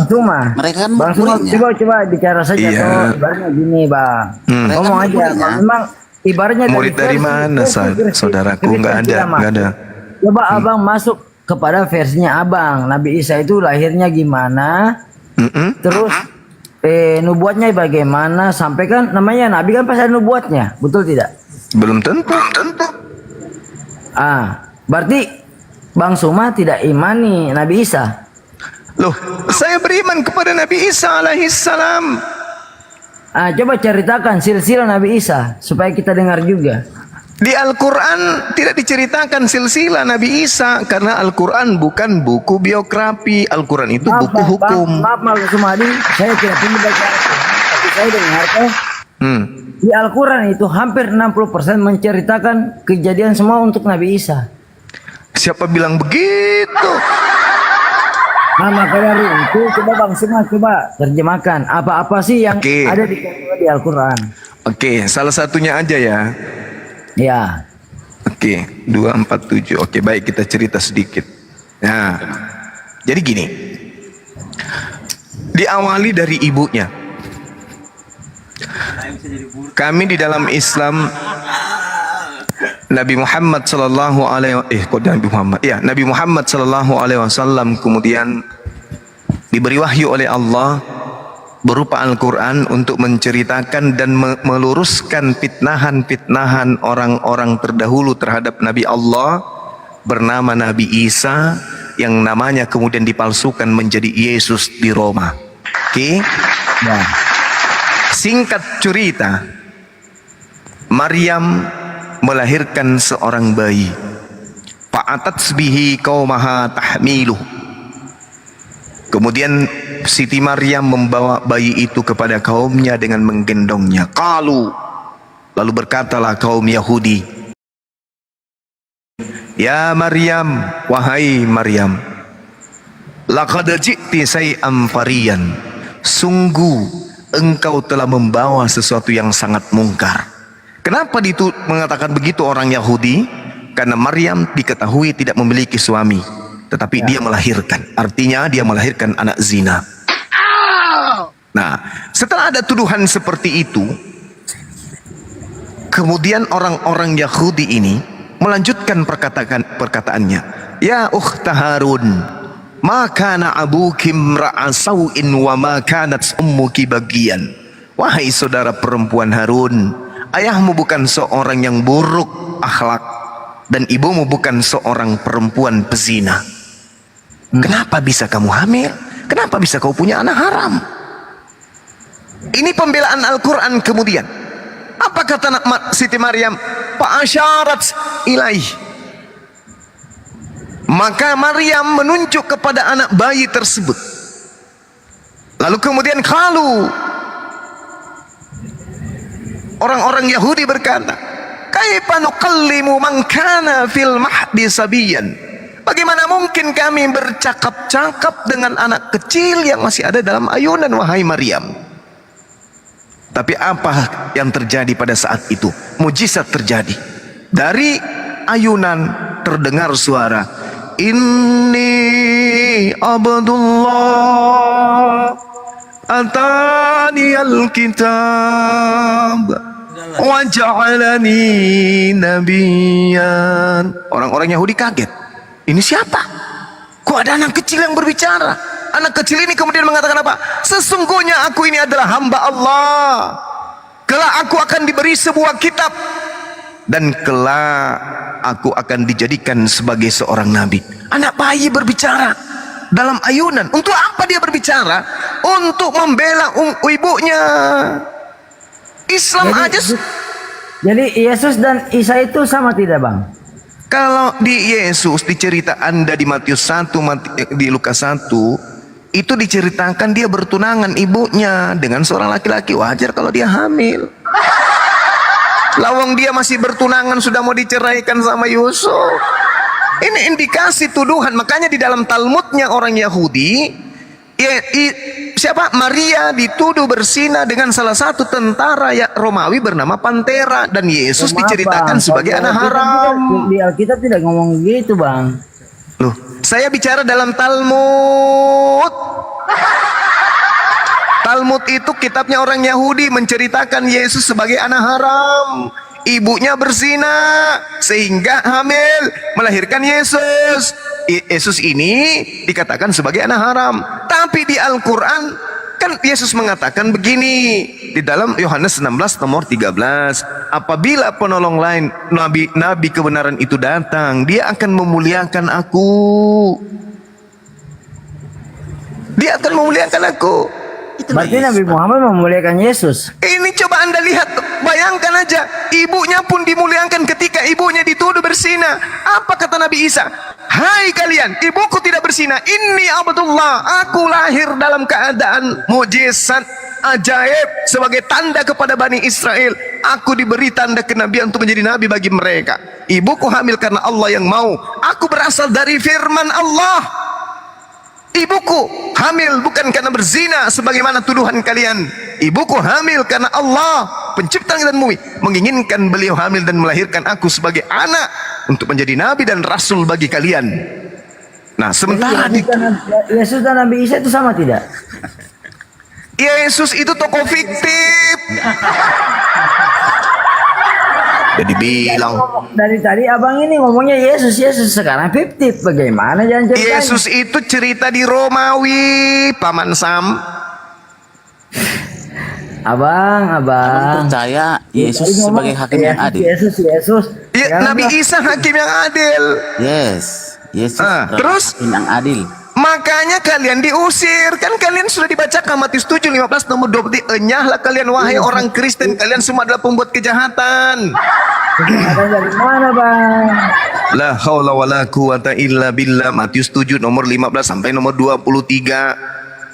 Suma. Mereka kan Bang Suma, muridnya. coba bicara saja. Iya. Toh, ibaratnya gini, Bang. Mereka Ngomong kan aja. muridnya. Memang ibaratnya Murid dari versi- mana, versi saudaraku? Kristen Nggak ada, tidak nggak ada. masuk. Coba Abang masuk kepada versinya Abang. Nabi Isa itu lahirnya gimana? Terus nubuatnya bagaimana? Sampai kan namanya Nabi kan pasti ada nubuatnya, betul tidak? Belum tentu. Berarti Bang Suma tidak imani Nabi Isa. Loh, saya beriman kepada Nabi Isa alaihissalam. Coba ceritakan silsilah Nabi Isa supaya kita dengar juga. Di Al-Quran tidak diceritakan silsilah Nabi Isa karena Al-Quran bukan buku biografi. Al-Quran itu buku hukum. Maaf Bang Sumadi, saya tidak punya baca tapi saya dengar di Al-Quran itu hampir 60% menceritakan kejadian semua untuk Nabi Isa. Siapa bilang begitu? Maka dari itu coba Bang Suma coba terjemahkan apa-apa sih yang ada di Al-Quran. Oke, salah satunya aja ya. Ya. Oke, 247. Oke, baik, kita cerita sedikit. Nah, jadi gini. Diawali dari ibunya. Kami di dalam Islam Nabi Muhammad sallallahu alaihi Nabi Muhammad sallallahu alaihi wasallam kemudian diberi wahyu oleh Allah berupa Al-Quran untuk menceritakan dan meluruskan fitnahan-fitnahan orang-orang terdahulu terhadap Nabi Allah bernama Nabi Isa yang namanya kemudian dipalsukan menjadi Yesus di Roma. Oke? Singkat cerita, Maryam melahirkan seorang bayi. Fa'atat bihi qaumaha tahmiluh. Kemudian Siti Maryam membawa bayi itu kepada kaumnya dengan menggendongnya. Lalu berkatalah kaum Yahudi, "Ya Maryam, wahai Maryam, laqad ji'ti shay'an fariyan." Sungguh engkau telah membawa sesuatu yang sangat mungkar. Kenapa mengatakan begitu orang Yahudi? Karena Maryam diketahui tidak memiliki suami, tetapi dia melahirkan. Artinya dia melahirkan anak zina. Nah, setelah ada tuduhan seperti itu, kemudian orang-orang Yahudi ini melanjutkan perkataannya. Ya ukhta Harun, ma kana abuki imra'a sawin wa ma kanat ummuki bagian. Wahai saudara perempuan Harun, ayahmu bukan seorang yang buruk akhlak dan ibumu bukan seorang perempuan pezina. Kenapa bisa kamu hamil? Kenapa bisa kau punya anak haram? Ini pembelaan Al-Quran. Kemudian apa kata Siti Maryam? Fa'asyarat ilaih. Maka Maryam menunjuk kepada anak bayi tersebut. Lalu kemudian orang-orang Yahudi berkata, kaifa nukallimu man kana fil mahdi sabiyan? Bagaimana mungkin kami bercakap-cakap dengan anak kecil yang masih ada dalam ayunan, wahai Maryam? Tapi apa yang terjadi pada saat itu? Mujizat terjadi. Dari ayunan terdengar suara, Inni Abdullah atani al-kitab wa ja'alani nabiyyan. Orang-orang Yahudi kaget. Ini siapa? Kok ada anak kecil yang berbicara? Anak kecil ini kemudian mengatakan apa? Sesungguhnya aku ini adalah hamba Allah. Kelak aku akan diberi sebuah kitab dan kelak aku akan dijadikan sebagai seorang nabi. Anak bayi berbicara dalam ayunan. Untuk apa dia berbicara? Untuk membela ibunya. Islam Jadi Yesus dan Isa itu sama tidak, Bang? Kalau di Yesus, di cerita Anda di Matius 1, di Lukas 1, itu diceritakan dia bertunangan ibunya dengan seorang laki-laki. Wajar kalau dia hamil. Lawang dia masih bertunangan sudah mau diceraikan sama Yusuf. Ini indikasi tuduhan. Makanya di dalam Talmudnya orang Yahudi, Maria dituduh berzina dengan salah satu tentara Romawi bernama Pantera, dan Yesus diceritakan sebagai anak haram. Di Alkitab tidak ngomong gitu, Bang. Loh, saya bicara dalam Talmud. Talmud itu kitabnya orang Yahudi menceritakan Yesus sebagai anak haram. Ibunya berzina sehingga hamil melahirkan Yesus. Yesus ini dikatakan sebagai anak haram. Tapi di Al-Quran kan Yesus mengatakan begini di dalam Yohanes 16 nomor 13, apabila penolong lain nabi kebenaran itu datang, dia akan memuliakan aku. Dia akan memuliakan aku. Berarti Nabi Muhammad memuliakan Yesus. Ini coba Anda lihat, bayangkan aja, ibunya pun dimuliakan ketika ibunya dituduh berzina. Apa kata Nabi Isa? Hai kalian, ibuku tidak berzina. Inni Abdullah, aku lahir dalam keadaan mujizat ajaib sebagai tanda kepada Bani Israel. Aku diberi tanda kenabian untuk menjadi nabi bagi mereka. Ibuku hamil karena Allah yang mau. Aku berasal dari firman Allah. Ibuku hamil bukan karena berzina sebagaimana tuduhan kalian. Ibuku hamil karena Allah pencipta langit dan bumi menginginkan beliau hamil dan melahirkan aku sebagai anak untuk menjadi nabi dan rasul bagi kalian. Nah, sementara Yesus dan Nabi Isa itu sama tidak? Yesus itu tokoh fiktif. Jadi bilang Dari tadi abang ini ngomongnya Yesus sekarang fiktif. Bagaimana jangan ceritanya? Yesus itu cerita di Romawi, Paman Sam. Abang. Percaya Yesus Tadi ngomong, sebagai hakim yang adil. Yesus. Ya, Sekarang Nabi abang, Isa hakim yang adil. Yes, Yesus sebagai Terus? hakim yang adil. Makanya kalian diusir. Kan kalian sudah dibacakan Matius 7:15 nomor 20. Enyahlah kalian wahai orang Kristen, kalian semua adalah pembuat kejahatan. ada dari mana bang? La haula wala quwata illa billah. Matius 7 nomor 15 sampai nomor 23.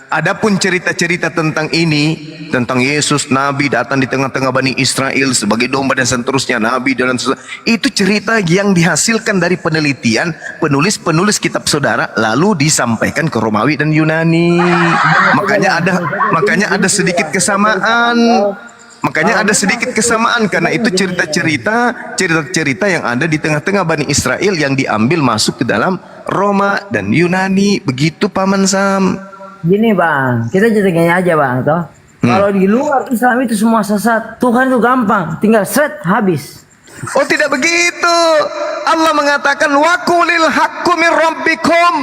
Adapun cerita-cerita tentang ini, tentang Yesus Nabi datang di tengah-tengah Bani Israel sebagai domba dan seterusnya, Nabi dan seterusnya, itu cerita yang dihasilkan dari penelitian penulis-penulis kitab saudara lalu disampaikan ke Romawi dan Yunani. Makanya ada sedikit kesamaan. Makanya ada sedikit kesamaan karena itu cerita-cerita yang ada di tengah-tengah Bani Israel yang diambil masuk ke dalam Roma dan Yunani. Begitu Paman Sam. Gini bang, kita ceritanya aja bang toh. Kalau di luar Islam itu semua sesat, Tuhan itu gampang, tinggal seret habis. Oh tidak begitu. Allah mengatakan wa qulil haqqu min rabbikum.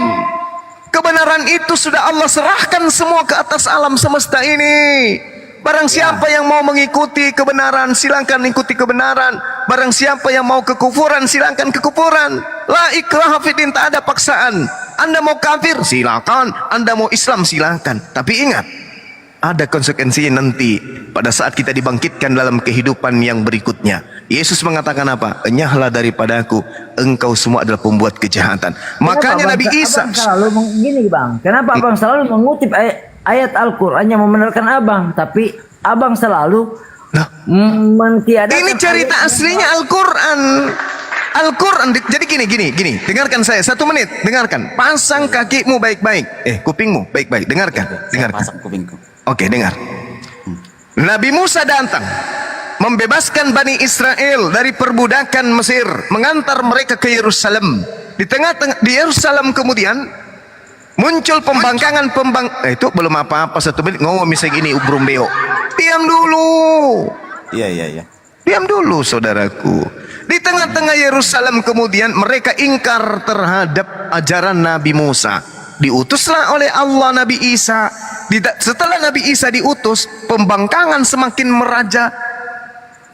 Kebenaran itu sudah Allah serahkan semua ke atas alam semesta ini. Barang siapa yang mau mengikuti kebenaran, silakan ikuti kebenaran. Barang siapa yang mau kekufuran, silakan kekufuran. La ikraha fiddin, tak ada paksaan. Anda mau kafir, silakan. Anda mau Islam, silakan. Tapi ingat, ada konsekuensinya nanti pada saat kita dibangkitkan dalam kehidupan yang berikutnya. Yesus mengatakan apa? Enyahlah daripadaku, engkau semua adalah pembuat kejahatan. Makanya Nabi Isa Abang selalu gini bang, kenapa abang selalu mengutip ayat Al-Quran yang membenarkan abang, tapi abang selalu mentiadakan. ini cerita aslinya Al-Quran. Al-Quran. Jadi gini, dengarkan saya 1 menit, dengarkan. Pasang kakimu baik-baik, kupingmu baik-baik, dengarkan. Pasang kupingku. Oke, dengar. Nabi Musa datang membebaskan Bani Israel dari perbudakan Mesir, mengantar mereka ke Yerusalem. Di tengah-tengah di Yerusalem kemudian muncul itu belum apa-apa 1 menit ngomong misalnya gini, ubrum beo. Diam dulu. Iya. Diam dulu saudaraku. Di tengah-tengah Yerusalem kemudian mereka ingkar terhadap ajaran Nabi Musa. Diutuslah oleh Allah Nabi Isa. Setelah Nabi Isa diutus, pembangkangan semakin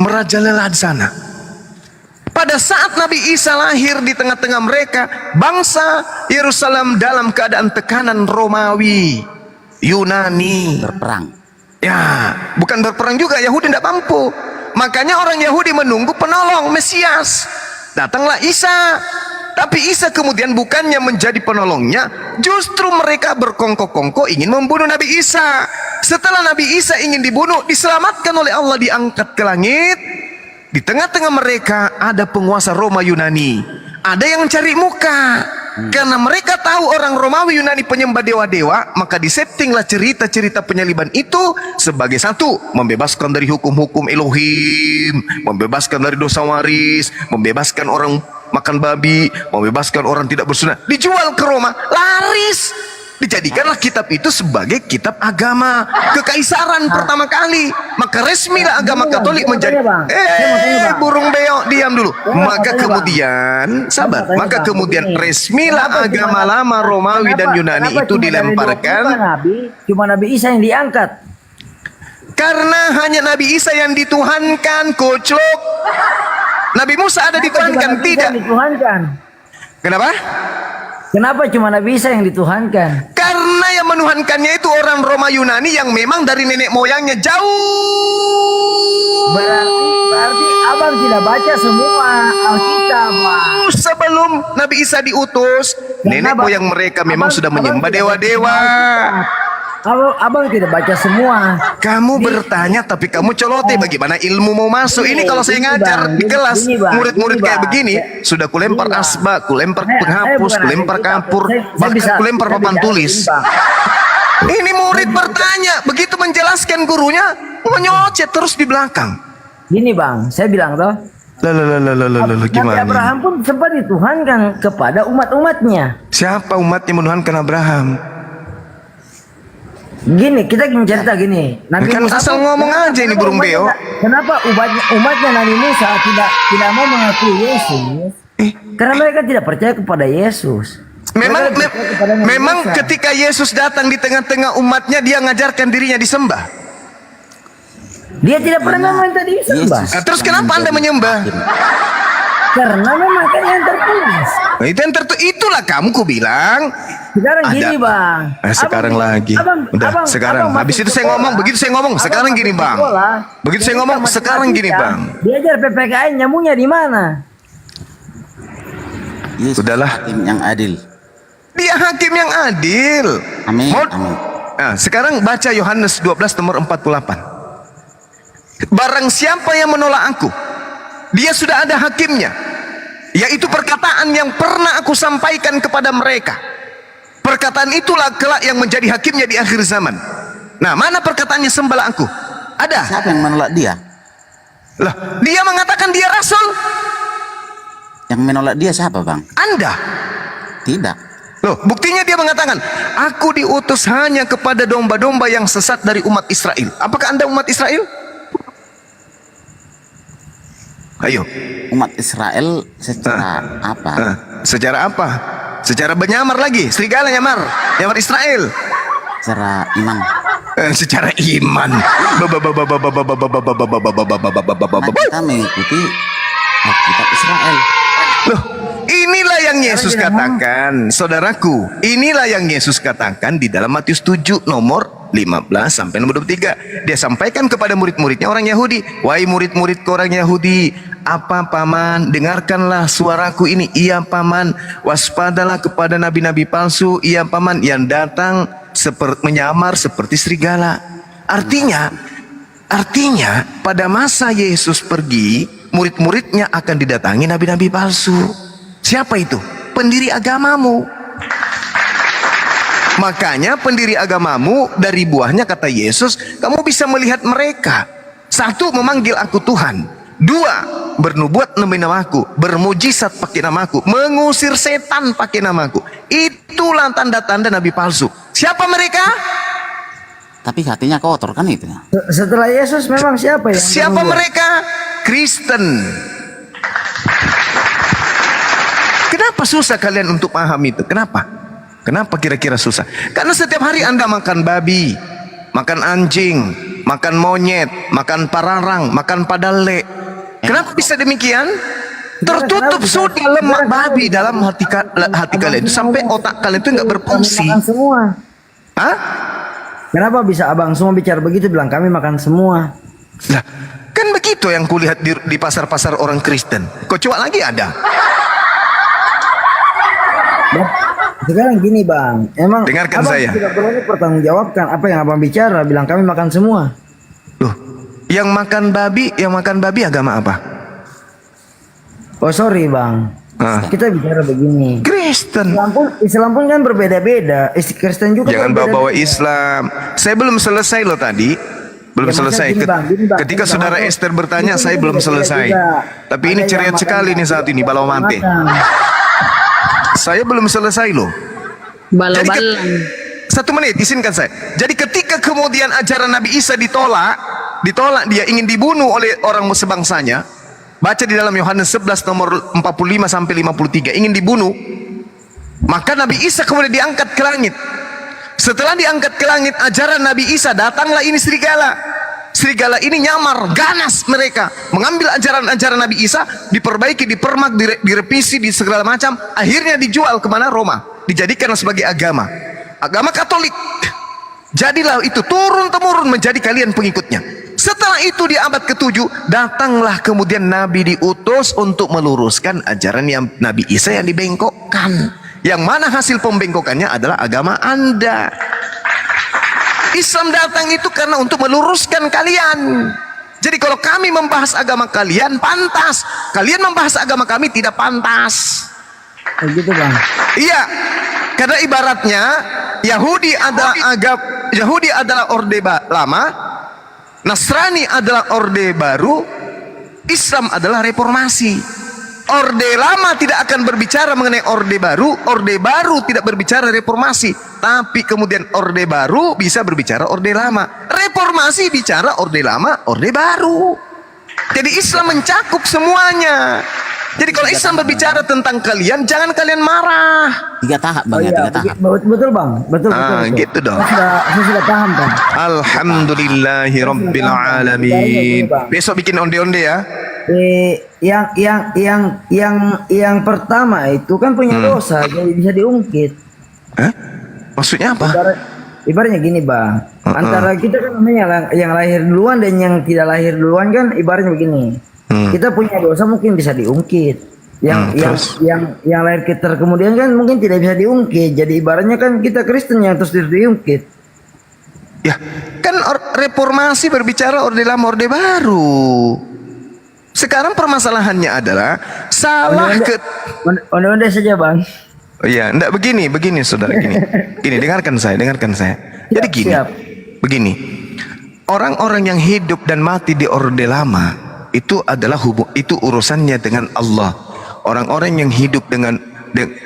merajalela di sana. Pada saat Nabi Isa lahir di tengah-tengah mereka, bangsa Yerusalem dalam keadaan tekanan Romawi, Yunani. Berperang. Ya, bukan berperang juga, Yahudi tidak mampu. Makanya orang Yahudi menunggu penolong Mesias. Datanglah Isa. Tapi Isa kemudian bukannya menjadi penolongnya, justru mereka berkongkok-kongkok ingin membunuh Nabi Isa. Setelah Nabi Isa ingin dibunuh, diselamatkan oleh Allah, diangkat ke langit. Di tengah-tengah mereka ada penguasa Roma Yunani. Ada yang mencari muka. Karena mereka tahu orang Romawi Yunani penyembah dewa-dewa, maka disettinglah cerita-cerita penyaliban itu sebagai satu, membebaskan dari hukum-hukum Elohim, membebaskan dari dosa waris, membebaskan orang makan babi, membebaskan orang tidak bersunat. Dijual ke Roma, laris. Dijadikanlah kitab itu sebagai kitab agama kekaisaran pertama kali. Maka resmilah agama Katolik menjadi burung beo, diam dulu. Maka kemudian sabar, maka kemudian resmilah agama lama Romawi dan Yunani itu dilemparkan. Cuma Nabi Isa yang diangkat. Karena hanya Nabi Isa yang dituhankan, koclok. Nabi Musa ada dituhankan, tidak. Kenapa? Kenapa cuma Nabi Isa yang dituhankan? Karena yang menuhankannya itu orang Roma Yunani yang memang dari nenek moyangnya jauh. Berarti abang tidak baca semua Alkitab, Bang. Sebelum Nabi Isa diutus, nenek moyang mereka memang sudah menyembah dewa-dewa. Abang tidak baca semua. Kamu bertanya tapi kamu colote, bagaimana ilmu mau masuk? Ini kalau saya ngajar di kelas murid-murid kayak begini, sudah kulempar asbak, kulempar penghapus, kulempar kapur, bahkan kulempar papan tulis. Ini murid bertanya, begitu menjelaskan gurunya menyocet terus di belakang. Gini Bang, saya bilang toh, gimana? Nabi Abraham pun sempat dituhankan kepada umat-umatnya. Siapa umatnya menuhankan Abraham? Gini, kita cerita gini. Nabi kan Musa asal ngomong aja ini burung beo. Kenapa umatnya Nabi Musa tidak mau mengakui Yesus? Karena mereka tidak percaya kepada Yesus. Memang ketika Yesus datang di tengah-tengah umatnya, dia ngajarkan dirinya disembah. Dia tidak pernah minta disembah. Terus kenapa Anda menyembah? Karena memang kan yang tertulis. Nah, itu yang itulah kamu ku bilang. Sekarang gini Bang. Sekarang lagi. Sekarang. Habis itu saya ngomong, begitu saya ngomong. Sekarang gini Bang. Begitu saya ngomong, sekarang gini Bang. Diajar PPKN nyamunya di mana? Sudahlah. Hakim yang adil. Dia hakim yang adil. Amin. Nah, sekarang baca Yohanes 12 nomor 48. Barang siapa yang menolak aku, dia sudah ada hakimnya, yaitu perkataan yang pernah aku sampaikan kepada mereka. Perkataan itulah kelak yang menjadi hakimnya di akhir zaman. Nah, mana perkataannya sembahlah aku? Ada. Siapa yang menolak dia? Lah, dia mengatakan dia rasul. Yang menolak dia siapa Bang? Anda. Tidak. Loh, buktinya dia mengatakan, aku diutus hanya kepada domba-domba yang sesat dari umat Israel. Apakah Anda umat Israel? Ayo. Umat Israel secara apa? Secara apa? Secara menyamar lagi, serigala nyamar Israel. Secara iman. Secara iman. Kita mengikuti Alkitab Israel. Loh, inilah yang Yesus katakan, saudaraku. Inilah yang Yesus katakan di dalam Matius 7 nomor 15 sampai nomor 23. Dia sampaikan kepada murid-muridnya orang Yahudi, wahai murid-muridku orang Yahudi, apa paman, dengarkanlah suaraku ini, iya paman, waspadalah kepada nabi-nabi palsu, iya paman, yang datang menyamar seperti serigala. Artinya pada masa Yesus pergi, murid-muridnya akan didatangi nabi-nabi palsu. Siapa itu? Pendiri agamamu. Makanya pendiri agamamu dari buahnya, kata Yesus, kamu bisa melihat mereka. Satu, memanggil aku Tuhan. Dua, bernubuat demi namaku, bermujizat pakai namaku, mengusir setan pakai namaku. Itulah tanda-tanda nabi palsu. Siapa mereka? Tapi hatinya kotor kan itu. Setelah Yesus memang siapa yang Siapa mereka? Kristen. Kenapa susah kalian untuk paham itu? Kenapa kira-kira susah? Karena setiap hari Anda makan babi, makan anjing, makan monyet, makan pararang, makan padale. Kenapa bisa demikian? Tertutup sudah lemak babi dalam hati kalian itu sampai otak kalian itu nggak berfungsi. Hah? Kenapa bisa abang semua bicara begitu, bilang kami makan semua? Lah, kan begitu yang kulihat di pasar-pasar orang Kristen. Kok coba lagi ada? Sekarang gini bang, emang dengarkan abang saya. tidak perlu pertanggungjawabkan apa yang abang bicara, bilang kami makan semua. Loh, yang makan babi agama apa? Oh sorry bang, kita bicara begini. Kristen. Islam pun kan berbeda-beda. Kristen juga. Jangan bawa Islam. Saya belum selesai loh tadi. Belum selesai. Gini, bang, ketika saudara Esther bertanya, saya belum selesai. Tapi ini ceria sekali nih saat ini, balau mante. Saya belum selesai loh. Balang. 1 menit, izinkan saya. Jadi ketika kemudian ajaran Nabi Isa ditolak dia ingin dibunuh oleh orang sebangsanya. Baca di dalam Yohanes 11 nomor 45 sampai 53, ingin dibunuh. Maka Nabi Isa kemudian diangkat ke langit. Setelah diangkat ke langit ajaran Nabi Isa, datanglah ini serigala. Serigala ini nyamar, ganas mereka mengambil ajaran-ajaran Nabi Isa, diperbaiki, dipermak, direvisi, di segala macam. Akhirnya dijual kemana? Roma. Dijadikan sebagai agama Katolik. Jadilah itu turun-temurun menjadi kalian pengikutnya. Setelah itu di abad ke-7 datanglah kemudian Nabi diutus untuk meluruskan ajaran yang Nabi Isa yang dibengkokkan. Yang mana hasil pembengkokannya adalah agama Anda. Islam datang itu karena untuk meluruskan kalian. Jadi kalau kami membahas agama kalian pantas, kalian membahas agama kami tidak pantas. Begitu Bang. Iya, karena ibaratnya Yahudi adalah orde lama, Nasrani adalah orde baru, Islam adalah reformasi. Orde lama tidak akan berbicara mengenai orde baru tidak berbicara reformasi, tapi kemudian orde baru bisa berbicara orde lama, reformasi bicara orde lama, orde baru. Jadi Islam mencakup semuanya. Jadi kalau Islam berbicara tentang kalian, jangan kalian marah. 3 tahap Bang, ya, 3 tahap. Betul Bang, betul. Gitu dong. Saya sudah paham Bang. Alhamdulillahi Rabbil Alamin. Besok bikin onde-onde ya. Yang pertama itu kan punya dosa, jadi bisa diungkit. Maksudnya apa? Ibaratnya gini Bang, antara kita kan namanya yang lahir duluan dan yang tidak lahir duluan kan ibaratnya begini. Kita punya dosa mungkin bisa diungkit. Yang lahir kita kemudian kan mungkin tidak bisa diungkit. Jadi ibaratnya kan kita Kristen yang terus diungkit. Ya, kan reformasi berbicara orde lama, orde baru. Sekarang permasalahannya adalah salah Onde-onde saja Bang. Oh iya, enggak begini saudara, gini, dengarkan saya. Jadi gini, begini, orang-orang yang hidup dan mati di orde lama itu adalah itu urusannya dengan Allah. Orang-orang yang hidup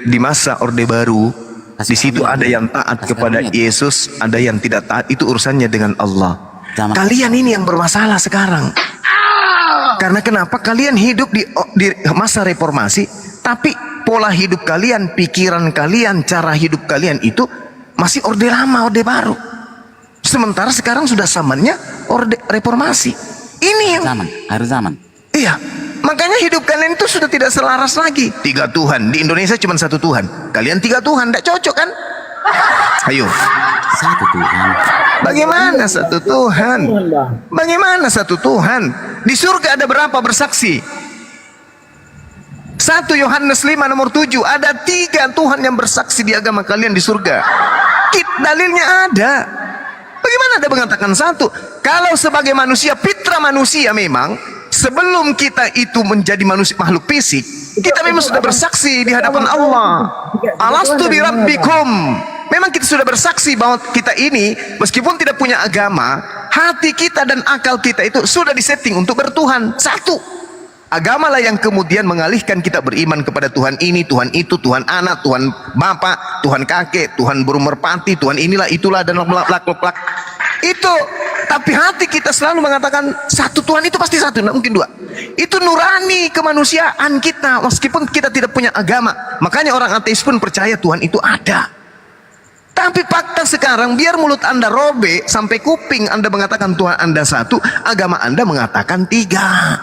di masa orde baru, di situ ada yang taat kepada Yesus, ada yang tidak taat, itu urusannya dengan Allah. Kalian ini yang bermasalah sekarang. Karena kenapa? Kalian hidup di masa reformasi, tapi pola hidup kalian, pikiran kalian, cara hidup kalian itu masih orde lama, orde baru. Sementara sekarang sudah zamannya orde reformasi. Ini yang Akhir zaman. Iya, makanya hidup kalian itu sudah tidak selaras lagi. 3 Tuhan, di Indonesia cuma 1 Tuhan. Kalian 3 Tuhan, tidak cocok kan? Ayo. 1 Tuhan. Bagaimana 1 Tuhan? Bagaimana 1 Tuhan? Di surga ada berapa bersaksi? 1 Yohanes 5 nomor 7, ada 3 Tuhan yang bersaksi di agama kalian di surga. Dalilnya ada. Bagaimana ada mengatakan 1? Kalau sebagai manusia, fitrah manusia memang sebelum kita itu menjadi manusia makhluk fisik, kita memang sudah bersaksi di hadapan Allah. Alastu bi rabbikum. Memang kita sudah bersaksi bahwa kita ini meskipun tidak punya agama, hati kita dan akal kita itu sudah disetting untuk bertuhan. 1. Agamalah yang kemudian mengalihkan kita beriman kepada Tuhan ini, Tuhan itu, Tuhan anak, Tuhan bapak, Tuhan kakek, Tuhan burung merpati, Tuhan inilah, itulah, dan lak. Itu, tapi hati kita selalu mengatakan 1 Tuhan itu pasti 1, tidak mungkin 2. Itu nurani kemanusiaan kita, meskipun kita tidak punya agama. Makanya orang ateis pun percaya Tuhan itu ada. Tapi fakta sekarang, biar mulut Anda robek sampai kuping Anda mengatakan Tuhan Anda 1, agama Anda mengatakan 3.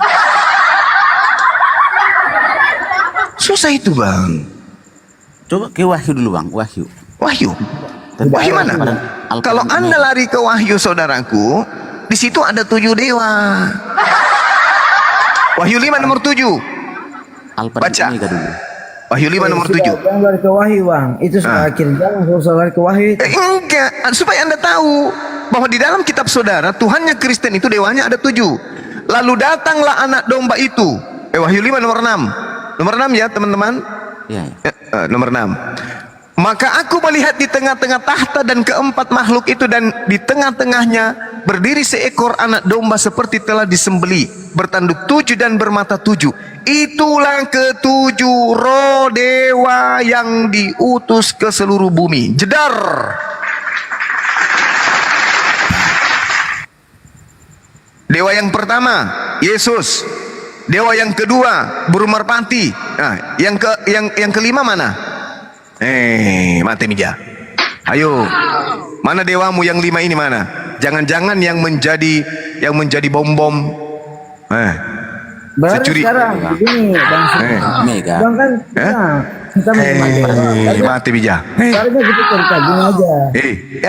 Susah itu Bang. Coba ke Wahyu dulu Bang, Wahyu. Wahyu mana? Kalau Anda lari ke Wahyu saudaraku, di situ ada 7 dewa. Wahyu 5 nomor 7. Baca. Wahyu 5 nomor 7. Jangan lari ke Wahyu Bang, itu sudah akhir jangan lari ke Wahyu itu. Enggak, supaya Anda tahu bahwa di dalam kitab saudara, Tuhannya Kristen itu dewanya ada 7. Lalu datanglah anak domba itu. Wahyu 5 nomor 6. Nomor 6 ya teman-teman. Ya. Nomor 6. Maka aku melihat di tengah-tengah tahta dan keempat makhluk itu, dan di tengah-tengahnya berdiri seekor anak domba seperti telah disembeli, bertanduk 7 dan bermata 7. Itulah ke-7 roh dewa yang diutus ke seluruh bumi. Jedar. Dewa yang pertama Yesus. Dewa yang kedua burung merpati. Nah, yang kelima mana? Mati mija. Ayo. Mana dewamu yang 5 ini mana? Jangan-jangan yang menjadi bom-bom. Baru Securi. sekarang begini Bang. Mega. Bang kan kita Mati bija. Sekarang kita cerita gini aja.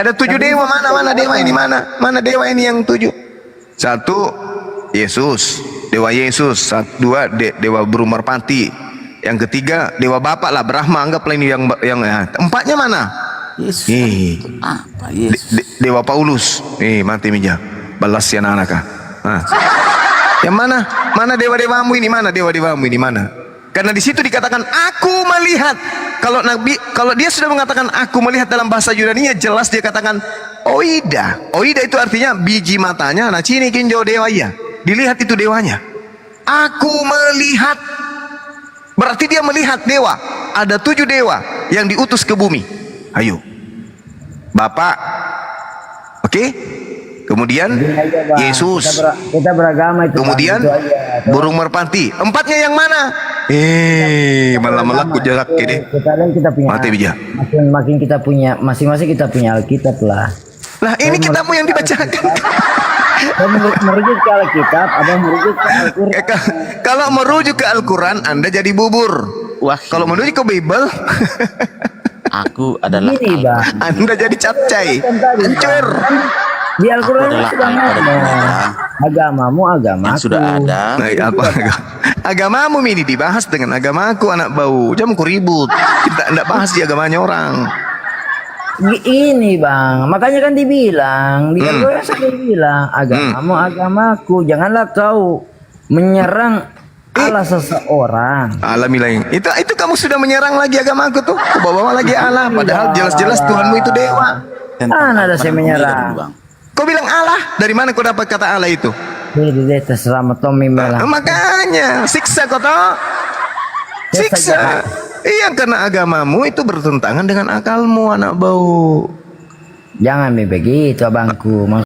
Ada 7 dewa, mana dewa ini, mana dewa ini yang 7? 1 Yesus, dewa Yesus. 2 dewa burung merpati. Yang ketiga dewa bapak lah, Brahma, anggaplah ini yang 4-nya mana? Yesus. Apa Yesus? Dewa Paulus. Mati mija. Balas ya anak. Yang mana dewa-dewamu ini, mana dewa-dewamu ini, mana? Karena di situ dikatakan aku melihat. Kalau dia sudah mengatakan aku melihat dalam bahasa Yunani, jelas dia katakan oida. Oida itu artinya biji matanya. Nah, cini kinjo dewa ya. Dilihat itu dewanya. Aku melihat. Berarti dia melihat dewa. Ada 7 dewa yang diutus ke bumi. Ayo. Bapak. Oke? Kemudian Yesus. Kita beragama itu. Kemudian burung merpati. 4-nya yang mana? Malah melaku jarak ini. Kita punya. Mati bija. Makin kita punya, masing-masing kita punya Alkitab lah. Lah ini kitabmu yang dibacakan. Merujuk ke Alkitab, ada merujuk ke Al-Quran. Kalau merujuk ke Al-Quran, Anda jadi bubur. Wah, Kalau merujuk ke Bible, aku adalah Gini Bang, Anda jadi capcay. Hancur. di Al-Quran Aku adalah sudah Alfa dan ngomong Omega. agamamu agamaku. yang sudah ada. Nah, apa? Agamamu ini dibahas dengan agamaku, anak bau. Jangan ku ribut. Kita tidak bahas di agamanya orang. Ini Bang, makanya kan dibilang di Al-Quran sudah dibilang agamamu agamaku. Janganlah kau menyerang Allah seseorang. Alamilah. Itu kamu sudah menyerang lagi agamaku tuh. Kau bawa lagi Allah. Padahal jelas-jelas Tuhanmu itu dewa. Ada saya menyerang. Bang. Kau bilang Allah. Dari mana kau dapat kata Allah itu? Jadi terserah Tommy Mela. Makanya siksa kau toh. Siksa. Iya, karena agamamu itu bertentangan dengan akalmu, anak bau. Jangan begitu abangku.